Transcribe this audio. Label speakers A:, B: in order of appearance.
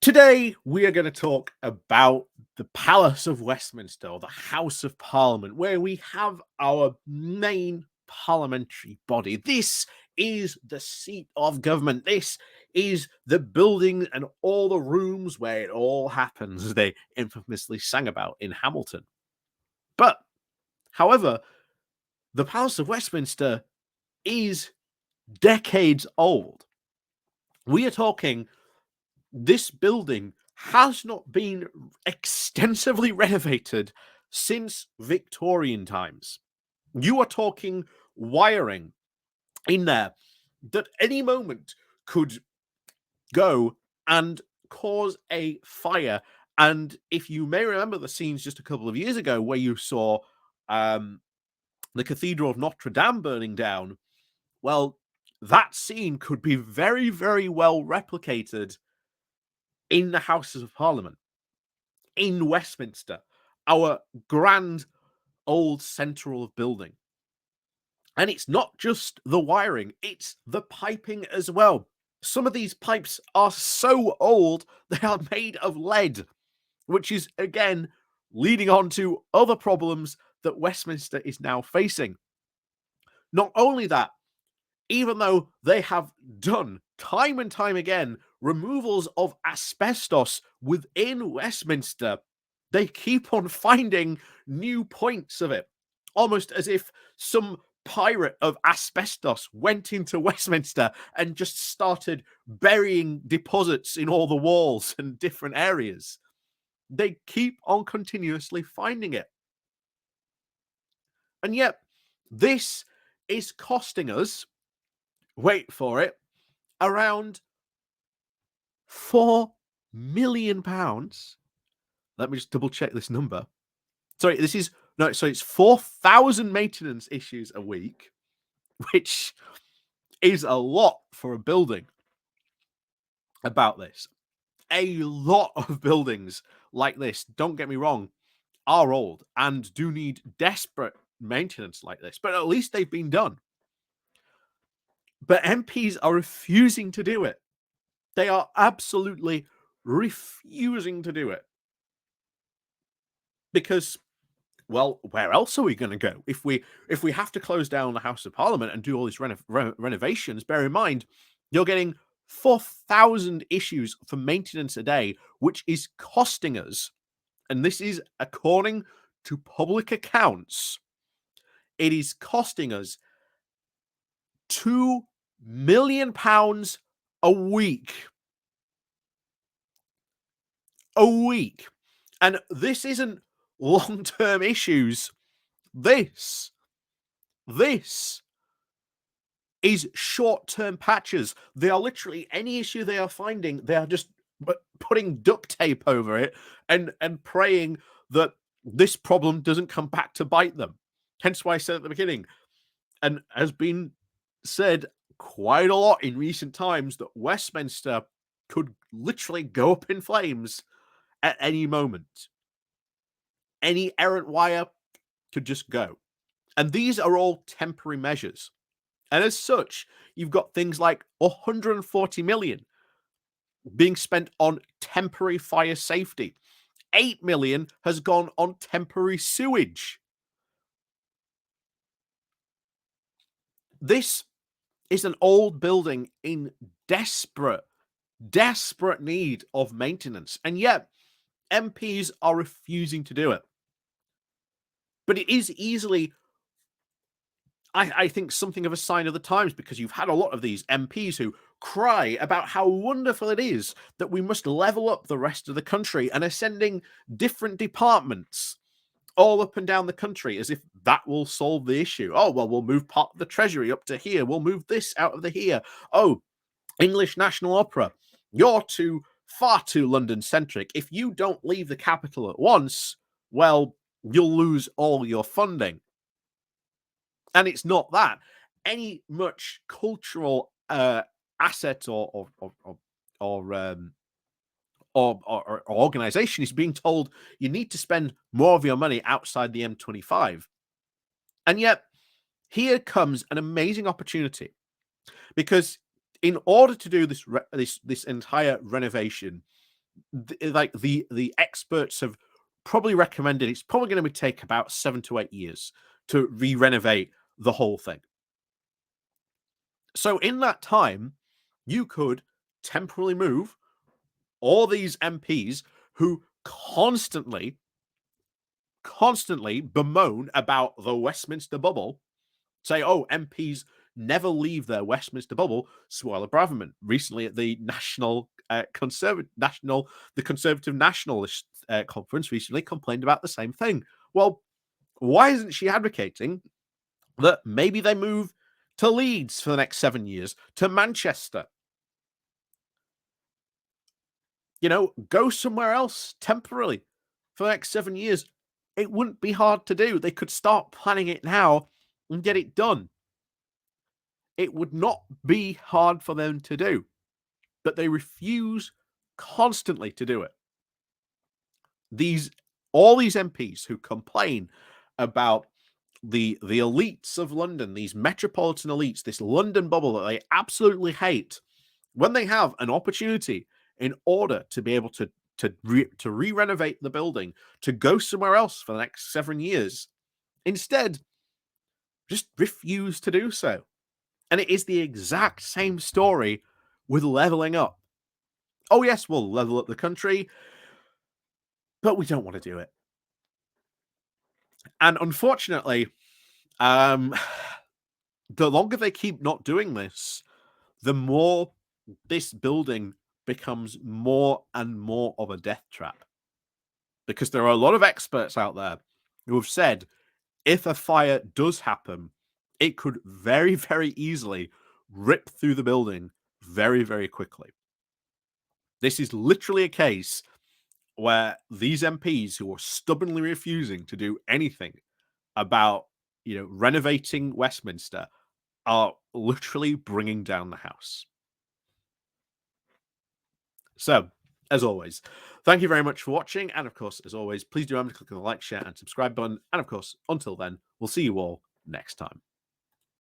A: Today, we are going to talk about the Palace of Westminster, or the House of Parliament, where we have our main parliamentary body. This is the seat of government. This is the building and all the rooms where it all happens, as they infamously sang about in Hamilton. But, however, the Palace of Westminster is decades old. We are talking this building has not been extensively renovated since Victorian times. You are talking wiring in there that any moment could go and cause a fire. And if you may remember the scenes just a couple of years ago where you saw the Cathedral of Notre Dame burning down, well, that scene could be very, very well replicated in the Houses of Parliament, in Westminster, our grand old central building. And it's not just the wiring, it's the piping as well. Some of these pipes are so old, they are made of lead, which is, again, leading on to other problems that Westminster is now facing. Not only that, even though they have done time and time again removals of asbestos within Westminster, they keep on finding new points of it, almost as if some pirate of asbestos went into Westminster and just started burying deposits in all the walls and different areas. They keep on continuously finding it. And yet, this is costing us, wait for it, around £4 million. Let me just double check this number. Sorry, it's 4,000 maintenance issues a week, which is a lot for a building. About this, a lot of buildings like this, don't get me wrong, are old and do need desperate maintenance like this, but at least they've been done. But MPs are refusing to do it. They are absolutely refusing to do it. Because, well, where else are we going to go? If we have to close down the House of Parliament and do all these renovations, bear in mind, you're getting 4,000 issues for maintenance a day, which is costing us, and this is according to public accounts, it is costing us £2 million a week. A week. And this isn't long-term issues. This is short-term patches. They are literally any issue they are finding, they are just putting duct tape over it and praying that this problem doesn't come back to bite them. Hence why I said at the beginning, and has been said quite a lot in recent times, that Westminster could literally go up in flames at any moment. Any errant wire could just go. And these are all temporary measures. And as such, you've got things like 140 million being spent on temporary fire safety. 8 million has gone on temporary sewage. This is an old building in desperate need of maintenance. And yet, MPs are refusing to do it. But it is easily, I think, something of a sign of the times, because you've had a lot of these MPs who cry about how wonderful it is that we must level up the rest of the country and are sending different departments all up and down the country as if that will solve the issue. Oh, well, we'll move part of the Treasury up to here. We'll move this out of the here. Oh, English National Opera, you're far too London-centric. If you don't leave the capital at once, well, you'll lose all your funding. And it's not that. Any much cultural asset or organization is being told you need to spend more of your money outside the M25. And yet, here comes an amazing opportunity, because in order to do this entire renovation, the experts have probably recommended it's probably going to take about 7 to 8 years to re-renovate the whole thing. So in that time, you could temporarily move all these MPs who constantly bemoan about the Westminster bubble, say, oh, MPs never leave their Westminster bubble. Suella Braverman recently at the Conservative Nationalist Conference recently complained about the same thing. Well, why isn't she advocating that maybe they move to Leeds for the next 7 years, to Manchester? Go somewhere else temporarily for the next 7 years. It wouldn't be hard to do. They could start planning it now and get it done. It would not be hard for them to do, but they refuse constantly to do it. All these MPs who complain about the elites of London, these metropolitan elites, this London bubble that they absolutely hate, when they have an opportunity in order to be able to re-renovate the building, to go somewhere else for the next 7 years, instead just refuse to do so. And it is the exact same story with leveling up. Oh yes, we'll level up the country, but we don't want to do it. And unfortunately, the longer they keep not doing this, the more this building becomes more and more of a death trap. Because there are a lot of experts out there who have said if a fire does happen, it could very, very easily rip through the building very, very quickly. This is literally a case where these MPs who are stubbornly refusing to do anything about, renovating Westminster are literally bringing down the house. So, as always, thank you very much for watching. And of course, as always, please do remember to click on the like, share, and subscribe button. And of course, until then, we'll see you all next time.